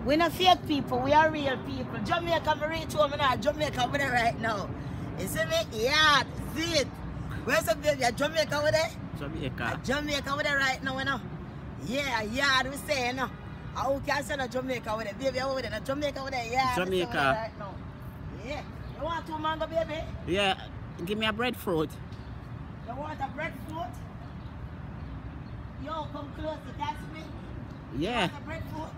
We're not fake people, we are real people. Jamaica, I'm reach home now. Jamaica over there right now. You see me? Yeah, see it. Where's the baby? Jamaica over there? Jamaica. Jamaica over there right now, you know? Yeah, yeah, we say, you know. How can I say no Jamaica over there? Baby over there, no Jamaica over there, yeah. Jamaica. Right now. Yeah. You want 2 mango, baby? Yeah, give me a breadfruit. You want a breadfruit? Yo, come close, you can see me? Yeah. You want a breadfruit?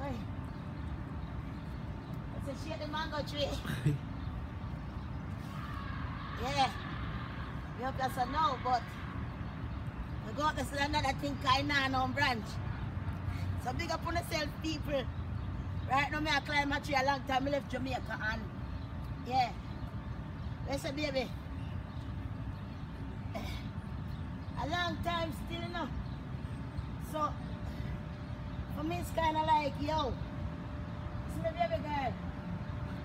Hey. I said, shake the mango tree. Yeah. You have to say no, but we got to say another thing kind of on branch. So big up on yourself, people. Right now, I climb a tree a long time. I left Jamaica and yeah. Where's the baby? A long time still, you know. So for me, it's kind of like, yo, see the baby girl.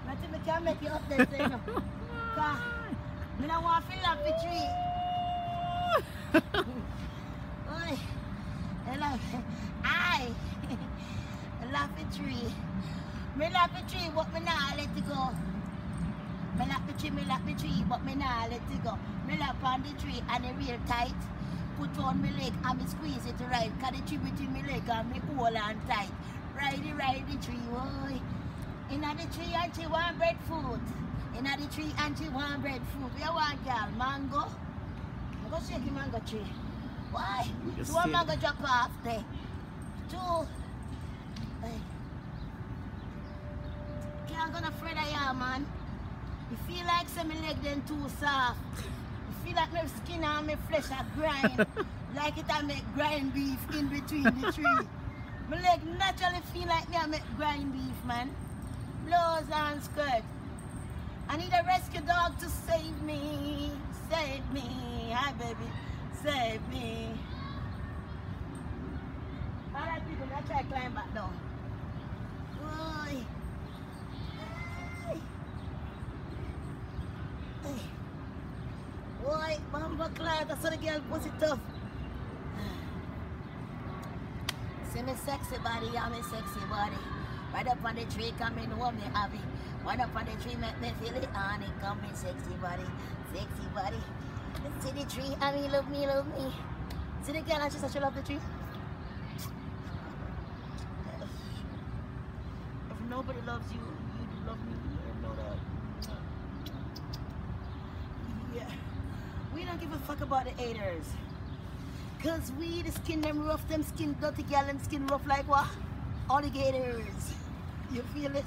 I think we can make you up there, so, you know. Cause I don't want to fill up the tree. Oi, I love the tree. Me love the tree, but me not let it go. Me love the tree, but me not let it go. Me love on the tree and it real tight. Put on my leg and me squeeze it right. Cause the tree between my leg and me hold on tight. Ride the tree, boy. Inna the tree and she want breadfruit. Inna the tree and she want breadfruit. You want girl, mango? Go shake the mango tree. Why? So one mango drop off there. 2. Hey. Can't gonna afraid of ya, man. You feel like say my leg then too soft. You feel like my skin and my flesh are grind. Like it I make grind beef in between the tree. My leg naturally feel like me I make grind beef, man. Blouse and skirt. I need a rescue dog to save me. Save me. Hi, baby. Save me. Alright, people, let's try to climb back down. Boy. Hey. Boy, bumper climb. That's what the girl puts it tough. See me sexy body, I'm a sexy body. Right up on the tree, come in home, me happy. Right up on the tree, make me feel it on it. Come in, sexy body, sexy body. See the tree, I mean, love me, love me. See the girl, and she said she love the tree. If nobody loves you, you do love me. You know that. Yeah. We don't give a fuck about the haters. Cause we, the skin them rough, them skin dirty girl, them skin rough like what? Alligators. You feel it?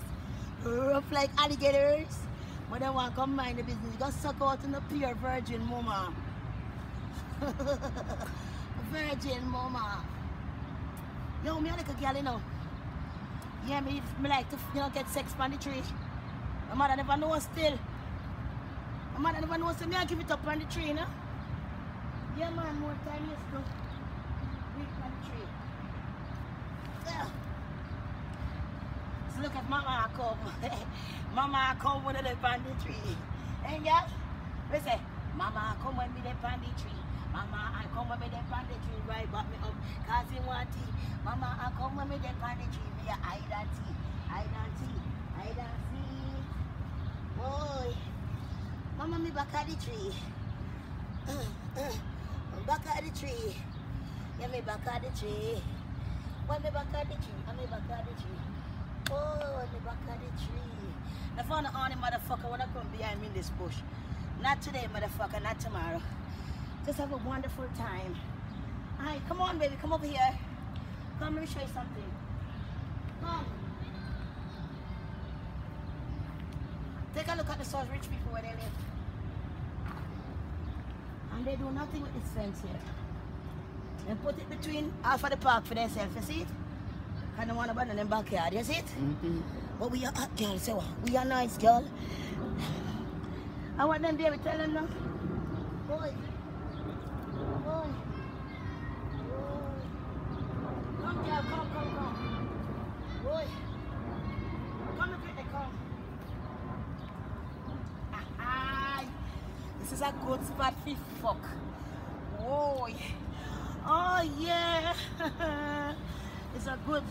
Rough like alligators. But they want to come mind the business. You got suck out in the pure virgin mama. Virgin mama. Yo, me like a girl, you know. Yeah, me like to, you know, get sex on the tree. My mother never know still. My mother never know, so me I give it up on the tree, you know. Yeah, man, more time, let's go. Wait on the tree. Yeah. So look at Mama come. Mama come when they on the tree. And yeah, we say, Mama come when me they on the tree. Mama I come when me they on the tree. Right back me up, cause he want tea. Mama I come when me they on the tree. Me a hide and see, hide and see, hide and see. Boy, Mama me back at the tree. Back at the tree. Yeah, me back at the tree. When me back at the tree, I'm me back at the tree. Oh, me back at the tree. I found an honey motherfucker when I come behind me in this bush. Not today, motherfucker, not tomorrow. Just have a wonderful time. Alright, come on, baby, come over here. Come, let me show you something. Come. Take a look at the South Rich people where they live. And they do nothing with this fence here. They put it between half of the park for themselves, you see it? And they want to abandon them backyard, you see it? But we are hot girl, so we are nice girl. I want them baby, tell them now. Boy. Boy. Boy. Come girl, come. Boy. Come look at the come. This is a good spot for fuck. Oh yeah. Oh yeah. It's a good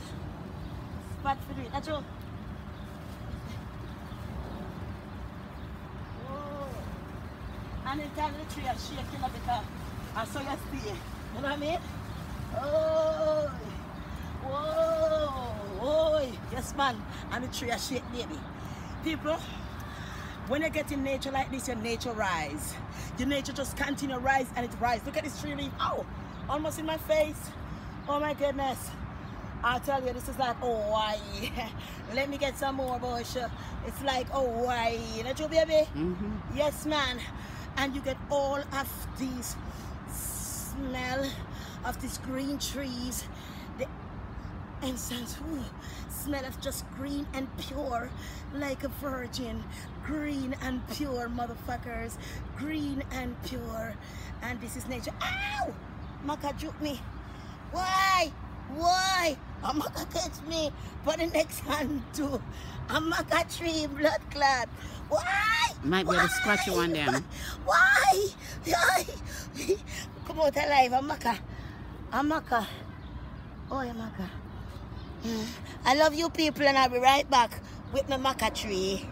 spot for it. That's all. Oh. And in time the tree is shaking a bit. I saw you stay. You know what I mean? Oh. Whoa. Oh. Yes, man. And the tree is shaking, baby. People, when you get in nature like this, your nature rise. Your nature just continue rise and it rise. Look at this tree leaf. Oh, almost in my face. Oh my goodness. I tell you, this is like Hawaii. Let me get some more, bush. It's like Hawaii. Not you, baby? Yes, man. And you get all of these smell of these green trees. The incense, ooh, smell of just green and pure, like a virgin. Green and pure, motherfuckers. Green and pure. And this is nature. Ow! Maka juke me. Why? Why? I'm gonna catch me for the next hand too. I'm gonna tree blood clot. Why? Might be able to scratch you on them. Why? Why? Come out alive, Amaka. Amaka. Oh, Amaka. I love you people and I'll be right back with my maca tree.